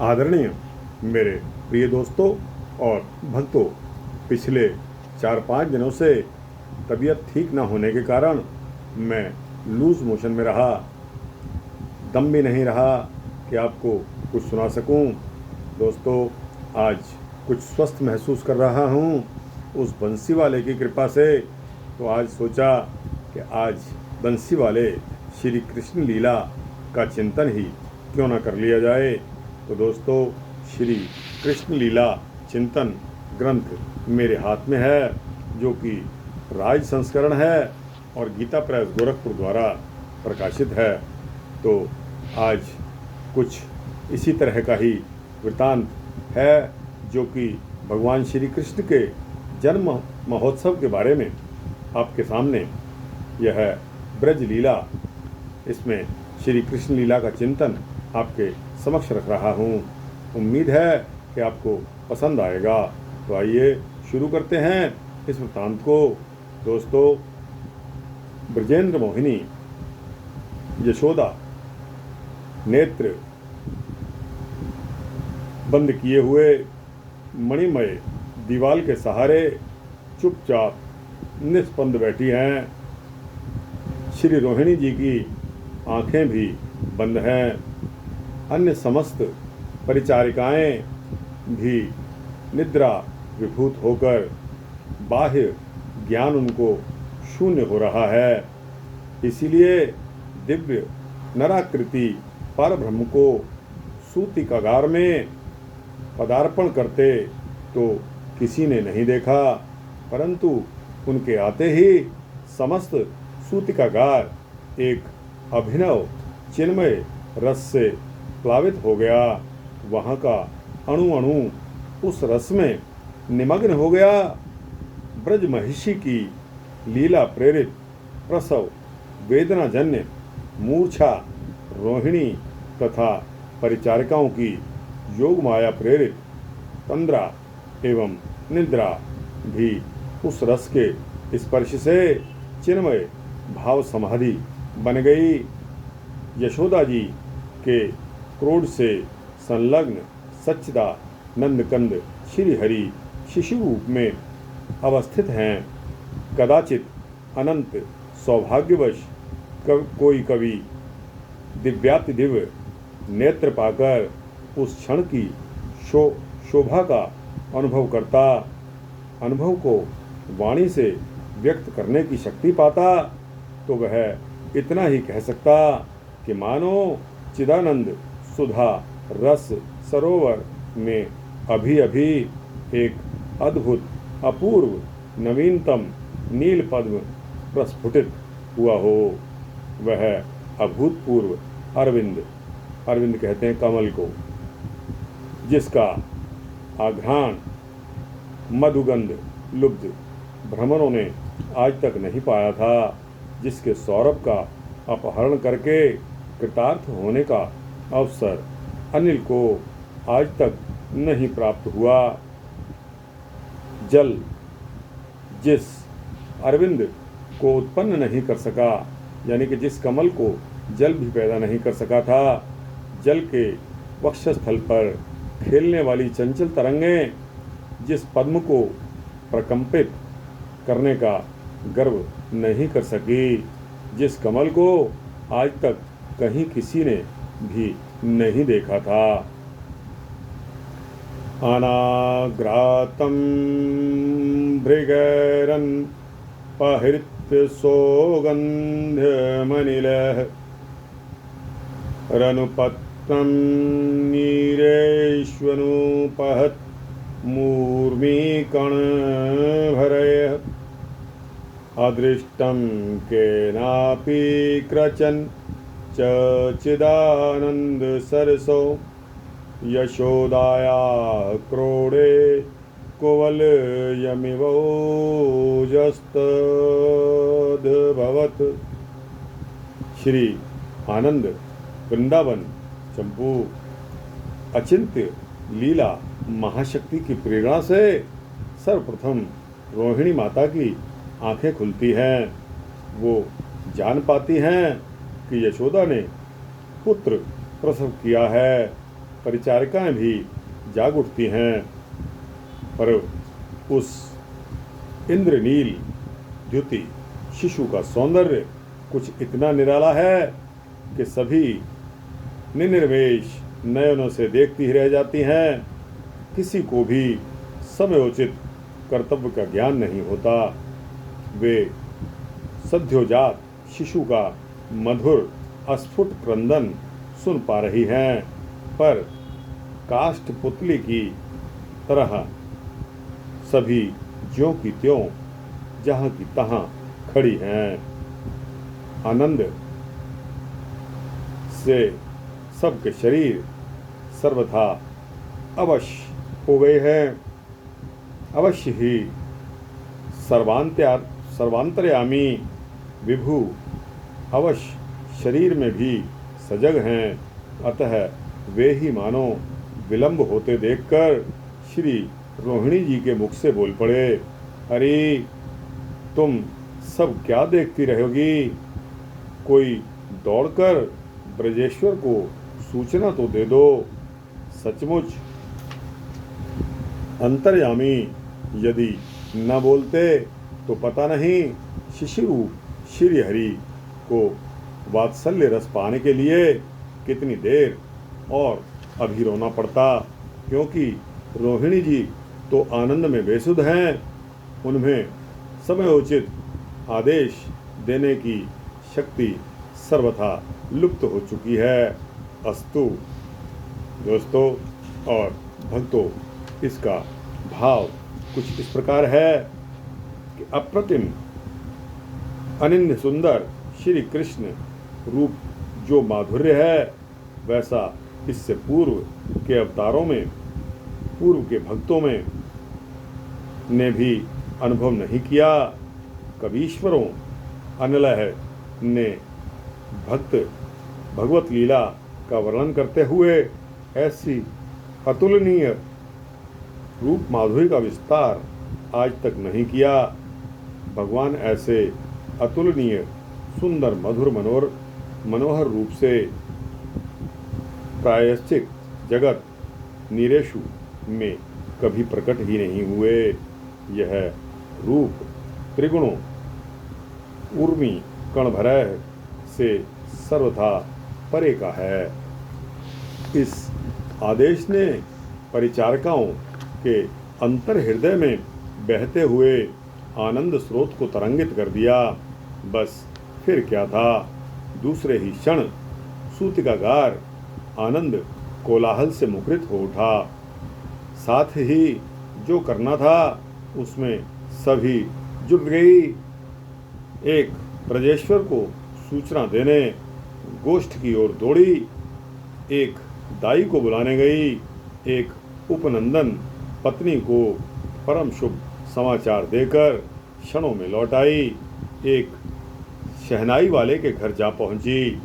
आदरणीय मेरे प्रिय दोस्तों और भक्तों, पिछले 4-5 दिनों से तबीयत ठीक ना होने के कारण मैं लूज मोशन में रहा। दम भी नहीं रहा कि आपको कुछ सुना सकूं। दोस्तों, आज कुछ स्वस्थ महसूस कर रहा हूं उस बंसी वाले की कृपा से। तो आज सोचा कि आज बंसी वाले श्री कृष्ण लीला का चिंतन ही क्यों ना कर लिया जाए। तो दोस्तों, श्री कृष्ण लीला चिंतन ग्रंथ मेरे हाथ में है, जो कि राज संस्करण है और गीता प्रेस गोरखपुर द्वारा प्रकाशित है। तो आज कुछ इसी तरह का ही वृतांत है, जो कि भगवान श्री कृष्ण के जन्म महोत्सव के बारे में आपके सामने यह ब्रज लीला, इसमें श्री कृष्ण लीला का चिंतन आपके समक्ष रख रहा हूँ। उम्मीद है कि आपको पसंद आएगा। तो आइए शुरू करते हैं इस वृत्तांत को। दोस्तों, ब्रजेंद्र मोहिनी यशोदा नेत्र बंद किए हुए मणिमय दीवाल के सहारे चुपचाप निस्पंद बैठी हैं। श्री रोहिणी जी की आंखें भी बंद हैं। अन्य समस्त परिचारिकाएं भी निद्रा विभूत होकर बाह्य ज्ञान उनको शून्य हो रहा है। इसीलिए दिव्य नराकृति परब्रह्म को सूतिकागार में पदार्पण करते तो किसी ने नहीं देखा, परंतु उनके आते ही समस्त सूतिकागार एक अभिनव चिन्मय रस से प्लावित हो गया। वहाँ का अणु अणु उस रस में निमग्न हो गया। ब्रज महिषी की लीला प्रेरित प्रसव वेदनाजन्य मूर्छा रोहिणी तथा परिचारिकाओं की योग माया प्रेरित तंद्रा एवं निद्रा भी उस रस के स्पर्श से चिन्मय भाव समाधि बन गई। यशोदा जी के क्रोध से संलग्न सच्चिदानंद श्री हरि शिशु रूप में अवस्थित हैं। कदाचित अनंत सौभाग्यवश कोई कवि दिव्यातिदिव्य नेत्र पाकर उस क्षण की शोभा का अनुभव करता, अनुभव को वाणी से व्यक्त करने की शक्ति पाता, तो वह इतना ही कह सकता कि मानो चिदानंद सुधा रस सरोवर में अभी अभी एक अद्भुत अपूर्व नवीनतम नील पद्म प्रस्फुटित हुआ हो। वह अभूतपूर्व अरविंद कहते हैं कमल को, जिसका आघ्राण मधुगंध लुब्ध भ्रमरों ने आज तक नहीं पाया था, जिसके सौरभ का अपहरण करके कृतार्थ होने का अवसर अनिल को आज तक नहीं प्राप्त हुआ। जल जिस अरविंद को उत्पन्न नहीं कर सका, यानी कि जिस कमल को जल भी पैदा नहीं कर सका था, जल के वक्षस्थल पर खेलने वाली चंचल तरंगें जिस पद्म को प्रकंपित करने का गर्व नहीं कर सकी, जिस कमल को आज तक कहीं किसी ने भी नहीं देखा था। अनाग्रातं भृगैरन् पहृत्य सौगन्ध्यमनिलः रनुपत्रं नीरेष्वनुपहत् मूर्मीकणभरयः अदृष्टं केनापि क्रचन् च चिदानन्द सरसो यशोदायाः क्रोडे कुवलयमिवोजस्तद्भवत्। श्री आनंद वृंदावन चंपू अचिंत्य लीला महाशक्ति की प्रेरणा से सर्वप्रथम रोहिणी माता की आंखें खुलती हैं। वो जान पाती हैं कि यशोदा ने पुत्र प्रसव किया है। परिचारिकाएं भी जाग उठती हैं। पर उस इंद्रनील द्युति शिशु का सौंदर्य कुछ इतना निराला है कि सभी निनिर्वेश नयनों से देखती ही रह जाती हैं। किसी को भी समयोचित कर्तव्य का ज्ञान नहीं होता। वे सद्योजात शिशु का मधुर अस्फुट क्रंदन सुन पा रही हैं, पर काष्ठ पुतली की तरह सभी ज्यों की त्यों जहां की तहां खड़ी हैं। आनंद से सबके शरीर सर्वथा अवश्य हो गए हैं। अवश्य ही सर्वांतर्यामी विभु अवश्य शरीर में भी सजग हैं। अतः वे ही मानो विलंब होते देखकर श्री रोहिणी जी के मुख से बोल पड़े, अरे तुम सब क्या देखती रहोगी? कोई दौड़कर ब्रजेश्वर को सूचना तो दे दो। सचमुच अंतर्यामी यदि न बोलते तो पता नहीं शिशु श्री हरि को वात्सल्य रस पाने के लिए कितनी देर और अभी रोना पड़ता, क्योंकि रोहिणी जी तो आनंद में बेसुध हैं। उनमें समयोचित आदेश देने की शक्ति सर्वथा लुप्त हो चुकी है। अस्तु दोस्तों और भक्तों, इसका भाव कुछ इस प्रकार है कि अप्रतिम अनिन्य सुंदर श्री कृष्ण रूप जो माधुर्य है, वैसा इससे पूर्व के अवतारों में, पूर्व के भक्तों में ने भी अनुभव नहीं किया। कवीश्वरों अनिलय ने भगवत लीला का वर्णन करते हुए ऐसी अतुलनीय रूप माधुर्य का विस्तार आज तक नहीं किया। भगवान ऐसे अतुलनीय सुंदर मधुर मनोहर रूप से प्रायश्चित जगत नीरेशु में कभी प्रकट ही नहीं हुए। यह रूप त्रिगुणों उर्मी कणभरह से सर्वथा परे का है। इस आदेश ने परिचारिकाओं के अंतर हृदय में बहते हुए आनंद स्रोत को तरंगित कर दिया। बस फिर क्या था, दूसरे ही क्षण सूतिकागार आनंद कोलाहल से मुखरित हो उठा। साथ ही जो करना था उसमें सभी जुट गई। एक ब्रजेश्वर को सूचना देने गोष्ठ की ओर दौड़ी, एक दाई को बुलाने गई, एक उपनंदन पत्नी को परम शुभ समाचार देकर क्षणों में लौट आई, एक शहनाई वाले के घर जा पहुंची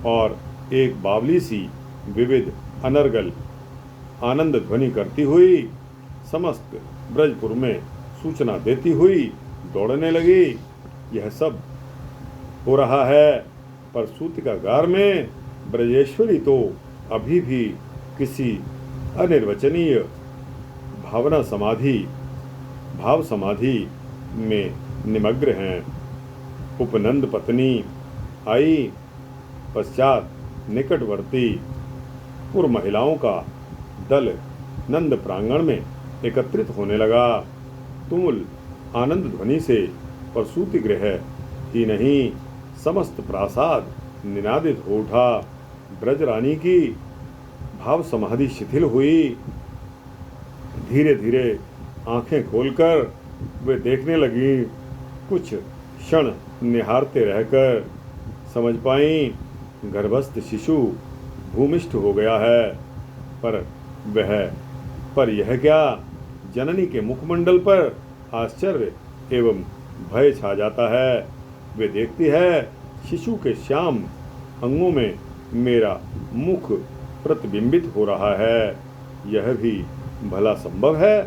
और एक बावली सी विविध अनर्गल आनंद ध्वनि करती हुई समस्त ब्रजपुर में सूचना देती हुई दौड़ने लगी। यह सब हो रहा है, पर सूतिकागार में ब्रजेश्वरी तो अभी भी किसी अनिर्वचनीय भाव समाधि में निमग्न हैं। उपनंद पत्नी आई, पश्चात निकटवर्ती पुर महिलाओं का दल नंद प्रांगण में एकत्रित होने लगा। तुमुल आनंद ध्वनि से प्रसूति गृह ही नहीं, समस्त प्रासाद निनादित हो उठा। ब्रजरानी की भाव समाधि शिथिल हुई। धीरे धीरे आंखें खोलकर वे देखने लगी। कुछ क्षण निहारते रहकर समझ पाई गर्भस्थ शिशु भूमिष्ठ हो गया है। पर यह क्या, जननी के मुखमंडल पर आश्चर्य एवं भय छा जाता है। वे देखती है शिशु के श्याम अंगों में मेरा मुख प्रतिबिंबित हो रहा है। यह भी भला संभव है?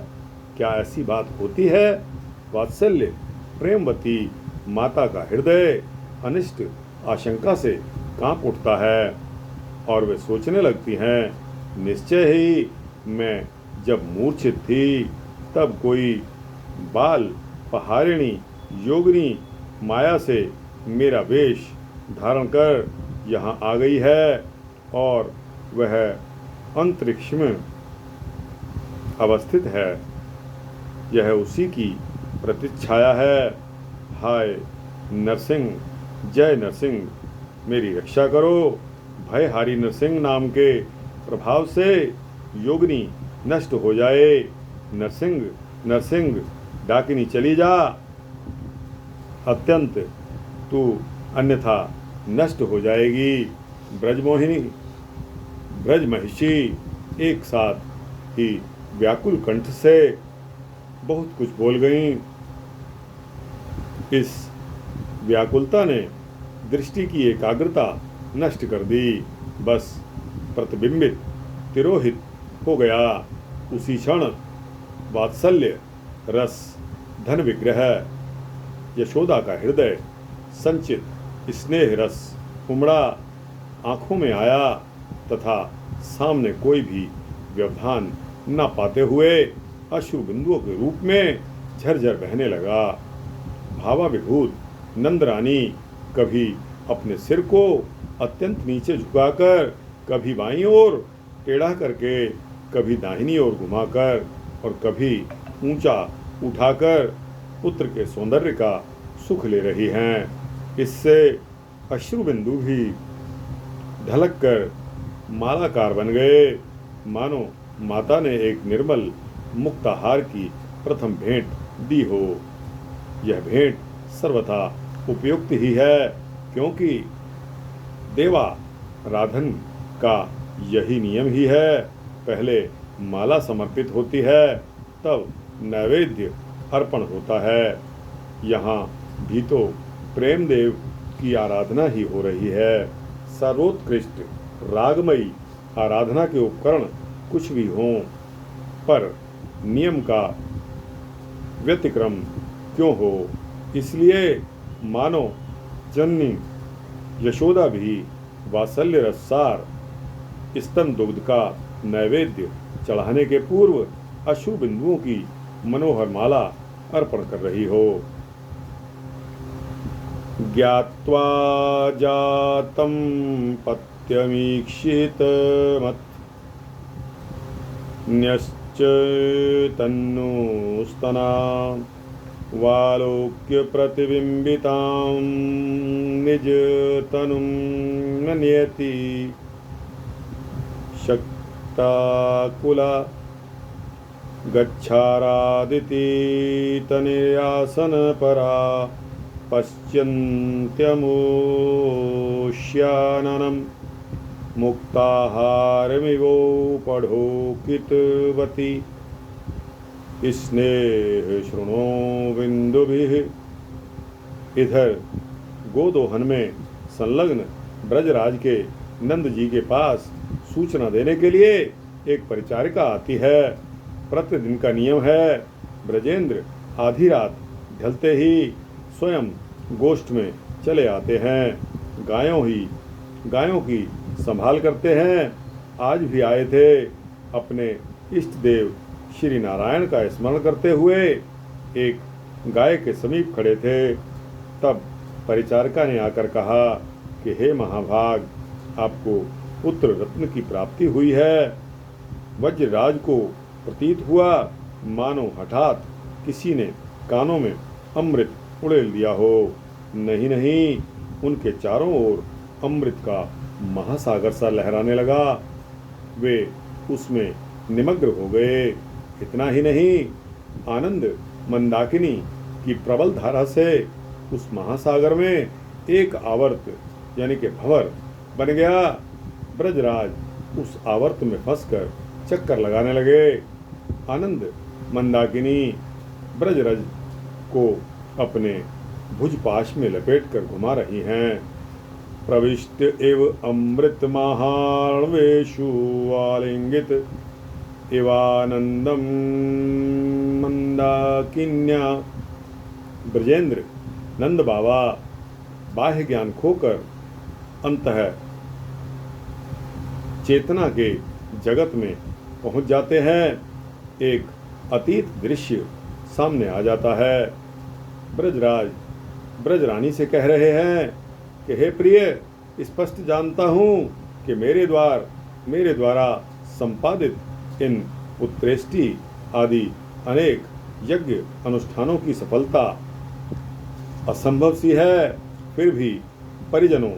क्या ऐसी बात होती है? वात्सल्य प्रेमवती माता का हृदय अनिष्ट आशंका से कांप उठता है और वे सोचने लगती हैं निश्चय ही मैं जब मूर्छित थी तब कोई बाल पहारिणी योगिनी माया से मेरा वेश धारण कर यहाँ आ गई है और वह अंतरिक्ष में अवस्थित है। यह उसी की प्रतिच्छाया है। हाय नरसिंह, जय नरसिंह, मेरी रक्षा करो। भयहारी नरसिंह नाम के प्रभाव से योगिनी नष्ट हो जाए। नरसिंह नरसिंह, डाकिनी चली जा, अत्यंत तू अन्यथा नष्ट हो जाएगी। ब्रजमोहिनी ब्रज महिषी एक साथ ही व्याकुल कंठ से बहुत कुछ बोल गईं। इस व्याकुलता ने दृष्टि की एकाग्रता नष्ट कर दी। बस प्रतिबिंबित तिरोहित हो गया। उसी क्षण वात्सल्य रस धन विग्रह यशोदा का हृदय संचित स्नेह रस उमड़ा आंखों में आया तथा सामने कोई भी व्यवधान न पाते हुए अश्रु बिंदुओं के रूप में झरझर बहने लगा। भावाभिभूत नंदरानी कभी अपने सिर को अत्यंत नीचे झुकाकर, कभी बाईं ओर टेढ़ा करके, कभी दाहिनी ओर घुमाकर और कभी ऊंचा उठाकर पुत्र के सौंदर्य का सुख ले रही हैं। इससे अश्रु बिंदु भी ढलक कर मालाकार बन गए, मानो माता ने एक निर्मल मुक्ताहार की प्रथम भेंट दी हो। यह भेंट सर्वथा उपयुक्त ही है, क्योंकि देवाराधन का यही नियम ही है। पहले माला समर्पित होती है, तब नैवेद्य अर्पण होता है। यहाँ भी तो प्रेमदेव की आराधना ही हो रही है। सर्वोत्कृष्ट रागमयी आराधना के उपकरण कुछ भी हों, पर नियम का व्यतिक्रम क्यों हो। इसलिए मानो जननी यशोदा भी वात्सल्य रसार स्तन दुग्ध का नैवेद्य चढ़ाने के पूर्व अश्रु बिंदुओं की मनोहर माला अर्पण कर रही हो। ज्ञात्वा जातं पत्यमीक्षित मत न्यश्च तन्नुस्तना वालोक्य प्रतिबिंबितां निज तनुं न नियति शक्ताकुला गच्छारादिति तनिर्यासन परा पश्यन्त्यमुष्याननं मुक्ताहारमिवोपढोकितवती स्नेह शृणो बिंदुभिः। इधर गोदोहन में संलग्न ब्रजराज के नंद जी के पास सूचना देने के लिए एक परिचारिका आती है। प्रतिदिन का नियम है, ब्रजेंद्र आधी रात ढलते ही स्वयं गोष्ठ में चले आते हैं। गायों की संभाल करते हैं। आज भी आए थे। अपने इष्ट देव श्री नारायण का स्मरण करते हुए एक गाय के समीप खड़े थे। तब परिचारिका ने आकर कहा कि हे महाभाग, आपको पुत्र रत्न की प्राप्ति हुई है। वज्रराज को प्रतीत हुआ मानो हठात किसी ने कानों में अमृत उड़ेल दिया हो। नहीं, उनके चारों ओर अमृत का महासागर सा लहराने लगा। वे उसमें निमग्न हो गए। इतना ही नहीं, आनंद मंदाकिनी की प्रबल धारा से उस महासागर में एक आवर्त यानी कि भंवर बन गया। ब्रजराज उस आवर्त में फंसकर चक्कर लगाने लगे। आनंद मंदाकिनी ब्रजराज को अपने भुजपाश में लपेटकर घुमा रही हैं। प्रविष्ट एव अमृत महावेशु आलिंगित एवानंदम मंदाकिन्या। ब्रजेंद्र नंद बाबा बाह्य ज्ञान खोकर अंतः चेतना के जगत में पहुंच जाते हैं। एक अतीत दृश्य सामने आ जाता है। ब्रजराज ब्रजरानी से कह रहे हैं कि हे प्रिय, स्पष्ट जानता हूँ कि मेरे द्वारा संपादित इन पुत्रेष्टि आदि अनेक यज्ञ अनुष्ठानों की सफलता असंभव सी है। फिर भी परिजनों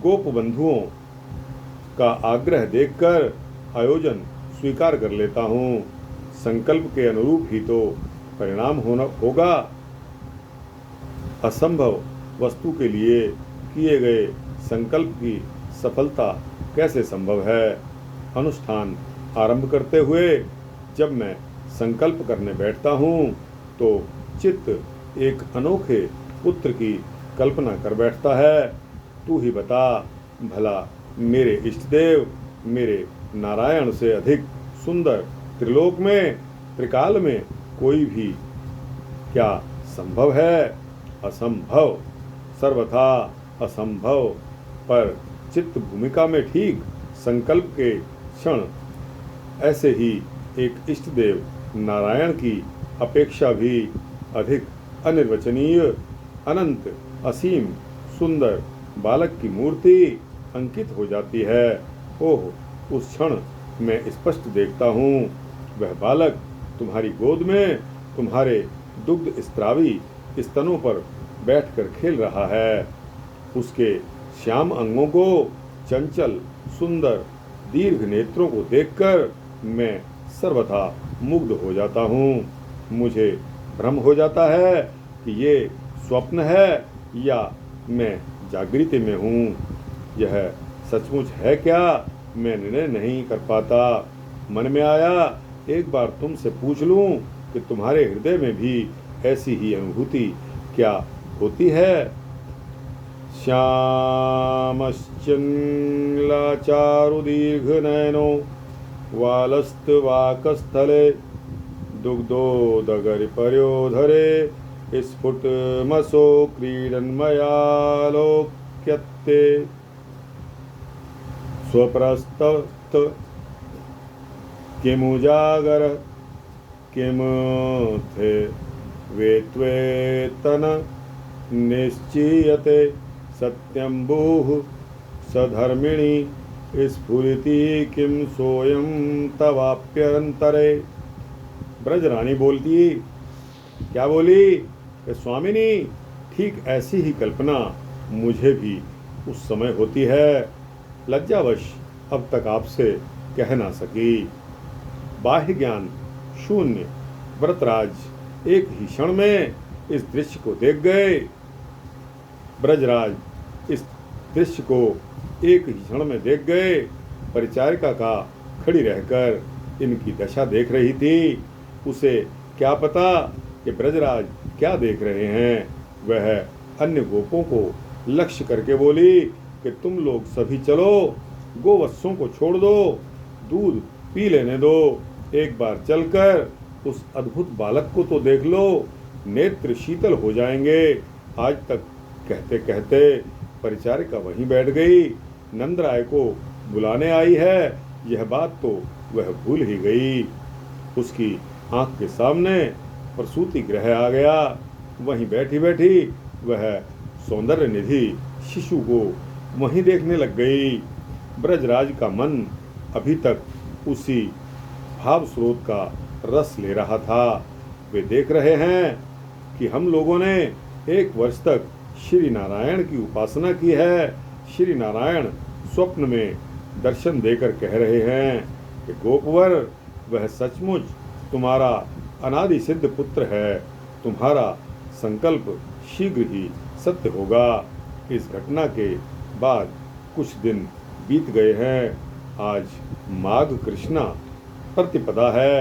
गोप बंधुओं का आग्रह देखकर आयोजन स्वीकार कर लेता हूँ। संकल्प के अनुरूप ही तो परिणाम होगा। असंभव वस्तु के लिए किए गए संकल्प की सफलता कैसे संभव है। अनुष्ठान आरंभ करते हुए जब मैं संकल्प करने बैठता हूँ तो चित्त एक अनोखे पुत्र की कल्पना कर बैठता है। तू ही बता भला मेरे इष्ट देव, मेरे नारायण से अधिक सुंदर त्रिलोक में, त्रिकाल में कोई भी क्या संभव है। असंभव, सर्वथा असंभव। पर चित्त भूमिका में ठीक संकल्प के क्षण ऐसे ही एक इष्ट देव नारायण की अपेक्षा भी अधिक अनिर्वचनीय, अनंत, असीम, सुंदर बालक की मूर्ति अंकित हो जाती है। ओह, उस क्षण मैं स्पष्ट देखता हूँ, वह बालक तुम्हारी गोद में तुम्हारे दुग्ध स्त्रावी स्तनों पर बैठकर खेल रहा है। उसके श्याम अंगों को, चंचल, सुंदर, दीर्घ नेत्रों को देखकर मैं सर्वथा मुग्ध हो जाता हूँ। मुझे भ्रम हो जाता है कि ये स्वप्न है या मैं जागृति में हूँ। यह सचमुच है क्या, मैं निर्णय नहीं कर पाता। मन में आया एक बार तुमसे पूछ लूं कि तुम्हारे हृदय में भी ऐसी ही अनुभूति क्या होती है। श्यामश्चिल्लाचारु दीर्घनयनो वालस्तवाकस्थले दुग्धोदगरि पर्योधरे स्फुटमसो क्रीडन्मयालोक्यते स्वप्रस्तत किमुजागर किमुथे वेत्वेतन निश्चीयते सत्यम्बुः सधर्मिणी स्फुरिति किम सोयम तवाप्यंतरे। ब्रजरानी बोलती, क्या बोली कि स्वामिनी, ठीक ऐसी ही कल्पना मुझे भी उस समय होती है। लज्जावश अब तक आपसे कह ना सकी। बाह्य ज्ञान शून्य व्रतराज एक ही क्षण में इस दृश्य को देख गए। ब्रजराज इस दृश्य को एक ही क्षण में देख गए। परिचारिका का खड़ी रहकर इनकी दशा देख रही थी। उसे क्या पता कि ब्रजराज क्या देख रहे हैं। वह अन्य गोपों को लक्ष्य करके बोली कि तुम लोग सभी चलो, गोवत्सों को छोड़ दो, दूध पी लेने दो। एक बार चलकर उस अद्भुत बालक को तो देख लो, नेत्र शीतल हो जाएंगे। आज तक कहते कहते परिचारिका वहीं बैठ गई। नंदराय को बुलाने आई है, यह बात तो वह भूल ही गई। उसकी आंख के सामने प्रसूति गृह आ गया। वहीं बैठी बैठी वह सौंदर्य निधि शिशु को वहीं देखने लग गई। ब्रजराज का मन अभी तक उसी भाव स्रोत का रस ले रहा था। वे देख रहे हैं कि हम लोगों ने 1 वर्ष तक श्री नारायण की उपासना की है। श्री नारायण स्वप्न में दर्शन देकर कह रहे हैं कि गोपवर, वह सचमुच तुम्हारा अनादि सिद्ध पुत्र है। तुम्हारा संकल्प शीघ्र ही सत्य होगा। इस घटना के बाद कुछ दिन बीत गए हैं। आज माघ कृष्णा प्रतिपदा है।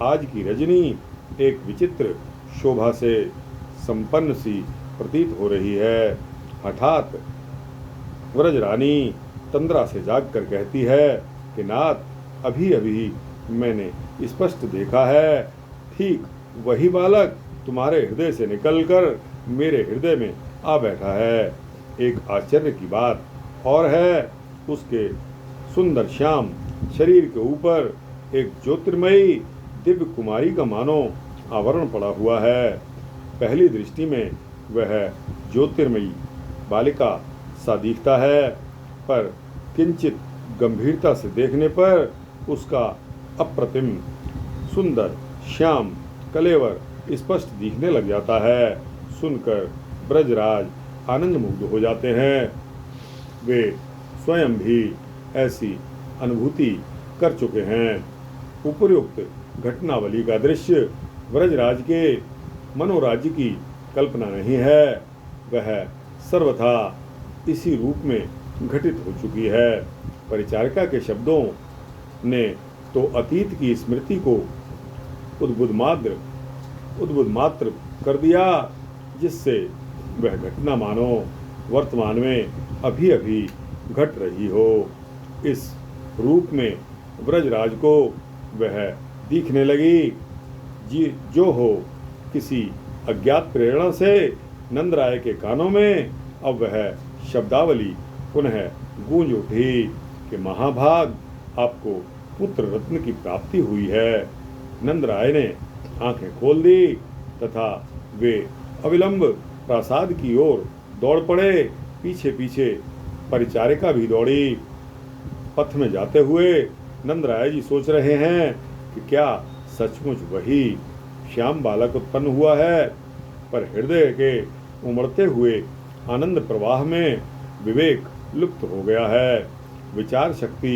आज की रजनी एक विचित्र शोभा से संपन्न सी प्रतीत हो रही है। हठात व्रजरानी तंद्रा से जागकर कहती है कि नाथ, अभी अभी मैंने स्पष्ट देखा है, ठीक वही बालक तुम्हारे हृदय से निकलकर मेरे हृदय में आ बैठा है। एक आश्चर्य की बात और है, उसके सुंदर श्याम शरीर के ऊपर एक ज्योतिर्मयी दिव्य कुमारी का मानो आवरण पड़ा हुआ है। पहली दृष्टि में वह ज्योतिर्मयी बालिका सा दिखता है, पर किंचित गंभीरता से देखने पर उसका अप्रतिम सुंदर श्याम कलेवर स्पष्ट दिखने लग जाता है। सुनकर ब्रजराज आनंद मुग्ध हो जाते हैं। वे स्वयं भी ऐसी अनुभूति कर चुके हैं। उपयुक्त घटनावली का दृश्य ब्रजराज के मनोराज्य की कल्पना नहीं है, वह सर्वथा इसी रूप में घटित हो चुकी है। परिचारिका के शब्दों ने तो अतीत की स्मृति को उद्बुद्ध मात्र कर दिया, जिससे वह घटना मानो वर्तमान में अभी अभी घट रही हो। इस रूप में ब्रजराज को वह दिखने लगी जो हो किसी अज्ञात प्रेरणा से नंदराय के कानों में अब वह शब्दावली पुनः गूंज उठी कि महाभाग, आपको पुत्र रत्न की प्राप्ति हुई है। नंदराय ने आंखें खोल दी तथा वे अविलंब प्रासाद की ओर दौड़ पड़े। पीछे पीछे परिचारिका भी दौड़ी। पथ में जाते हुए नंदराय जी सोच रहे हैं कि क्या सचमुच वही श्याम बालक उत्पन्न हुआ है, पर हृदय के उमड़ते हुए आनंद प्रवाह में विवेक लुप्त हो गया है। विचार शक्ति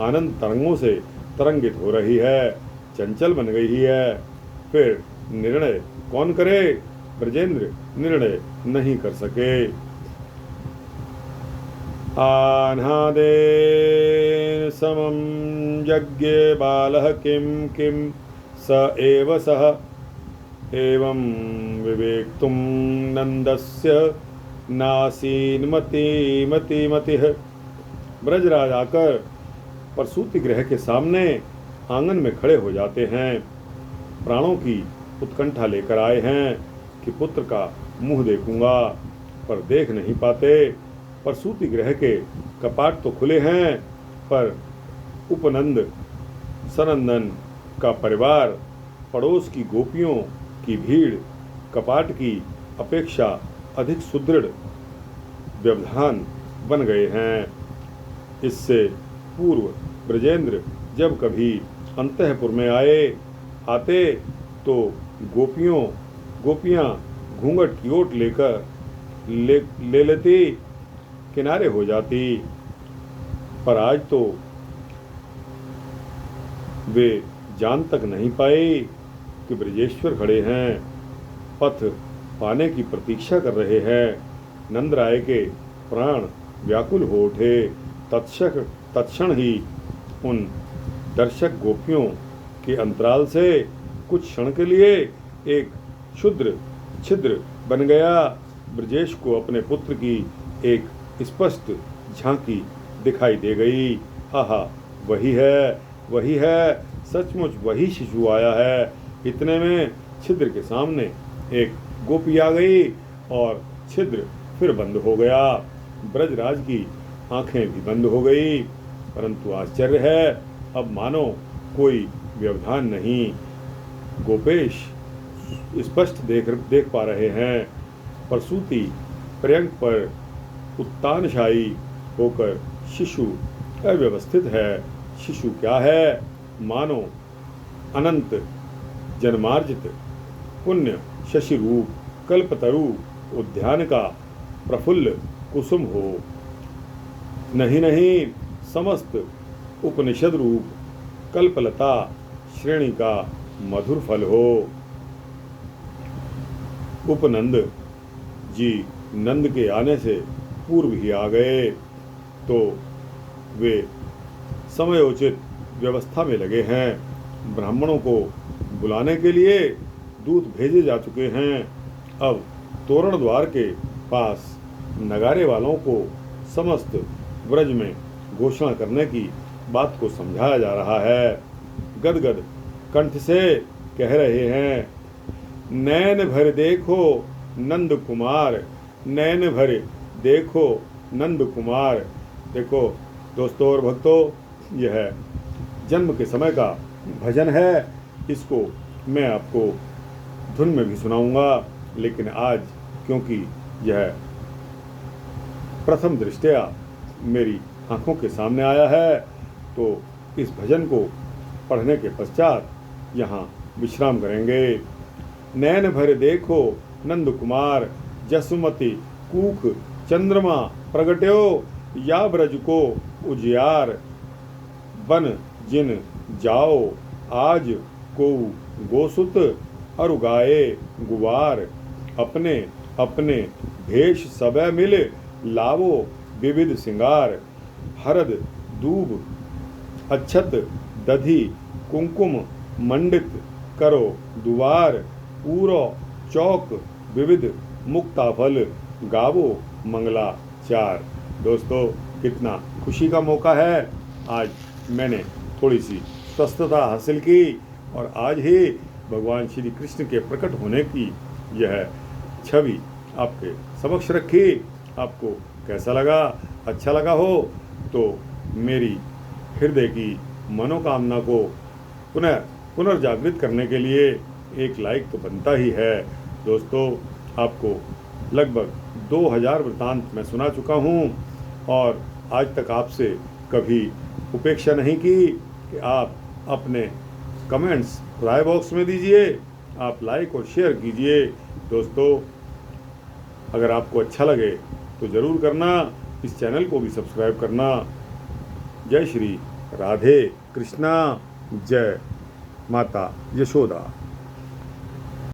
आनंद तरंगों से तरंगित हो रही है, चंचल बन गई है। फिर निर्णय कौन करे? ब्रजेंद्र निर्णय नहीं कर सके। आह्नादे समं यज्ञे बालः किं किं स एव सः एवं विवेक्तुं नंदस्य नासीन्मतिमतिमतिः। ब्रजराज आकर प्रसूति गृह के सामने आंगन में खड़े हो जाते हैं। प्राणों की उत्कंठा लेकर आए हैं कि पुत्र का मुंह देखूंगा, पर देख नहीं पाते। प्रसूति गृह के कपाट तो खुले हैं, पर उपनंद सनंदन का परिवार, पड़ोस की गोपियों की भीड़ कपाट की अपेक्षा अधिक सुदृढ़ व्यवधान बन गए हैं। इससे पूर्व ब्रजेंद्र जब कभी अंतःपुर में आते तो गोपियां घूंघट की ओट ले लेती, किनारे हो जाती, पर आज तो वे जान तक नहीं पाए कि ब्रजेश्वर खड़े हैं, पथ पाने की प्रतीक्षा कर रहे हैं। नंदराय के प्राण व्याकुल हो उठे। तत्क्षण ही उन दर्शक गोपियों के अंतराल से कुछ क्षण के लिए एक क्षुद्र छिद्र बन गया। ब्रजेश को अपने पुत्र की एक स्पष्ट झांकी दिखाई दे गई। आहा, वही है, सचमुच वही शिशु आया है। इतने में छिद्र के सामने एक गोपी आ गई और छिद्र फिर बंद हो गया। ब्रजराज की आंखें भी बंद हो गई, परंतु आश्चर्य है, अब मानो कोई व्यवधान नहीं। गोपेश स्पष्ट देख पा रहे हैं। प्रसूति पर्यंक पर उत्तानशायी होकर शिशु अव्यवस्थित है। शिशु क्या है? मानो अनंत जन्मार्जित पुण्य शशि रूप कल्पतरु उद्यान का प्रफुल्ल कुसुम हो। नहीं, समस्त उपनिषद रूप कल्पलता श्रेणी का मधुर फल हो। उपनंद जी नंद के आने से पूर्व ही आ गए तो वे समयोचित व्यवस्था में लगे हैं। ब्राह्मणों को बुलाने के लिए दूत भेजे जा चुके हैं। अब तोरण द्वार के पास नगारे वालों को समस्त ब्रज में घोषणा करने की बात को समझाया जा रहा है। गदगद कंठ से कह रहे हैं, नैन भर देखो नंद कुमार, नैन भर देखो नंद कुमार। देखो दोस्तों और भक्तों, यह जन्म के समय का भजन है। इसको मैं आपको धुन में भी सुनाऊंगा, लेकिन आज क्योंकि यह प्रथम दृष्टया मेरी आंखों के सामने आया है, तो इस भजन को पढ़ने के पश्चात यहाँ विश्राम करेंगे। नैन भर देखो नंद कुमार, जसुमति कूख चंद्रमा प्रगट्यो, या ब्रज को उजियार, बन जिन जाओ आज को गोसुत, अरु गाए गुवार, अपने अपने भेष सबे मिल, लावो विविध सिंगार, हरद दूब अच्छत दधि कुंकुम मंडित, करो दुआर, पूरो चौक विविध मुक्ताफल, गावो मंगलाचार। दोस्तों, कितना खुशी का मौका है। आज मैंने थोड़ी सी स्वस्थता हासिल की और आज ही भगवान श्री कृष्ण के प्रकट होने की यह छवि आपके समक्ष रखी। आपको कैसा लगा? अच्छा लगा हो तो मेरी हृदय की मनोकामना को पुनर्जागृत करने के लिए एक लाइक तो बनता ही है। दोस्तों, आपको लगभग 2000 वृत्तांत मैं सुना चुका हूँ और आज तक आपसे कभी उपेक्षा नहीं की कि आप अपने कमेंट्स राय बॉक्स में दीजिए, आप लाइक और शेयर कीजिए। दोस्तों, अगर आपको अच्छा लगे तो ज़रूर करना, इस चैनल को भी सब्सक्राइब करना। जय श्री राधे कृष्णा, जय माता यशोदा।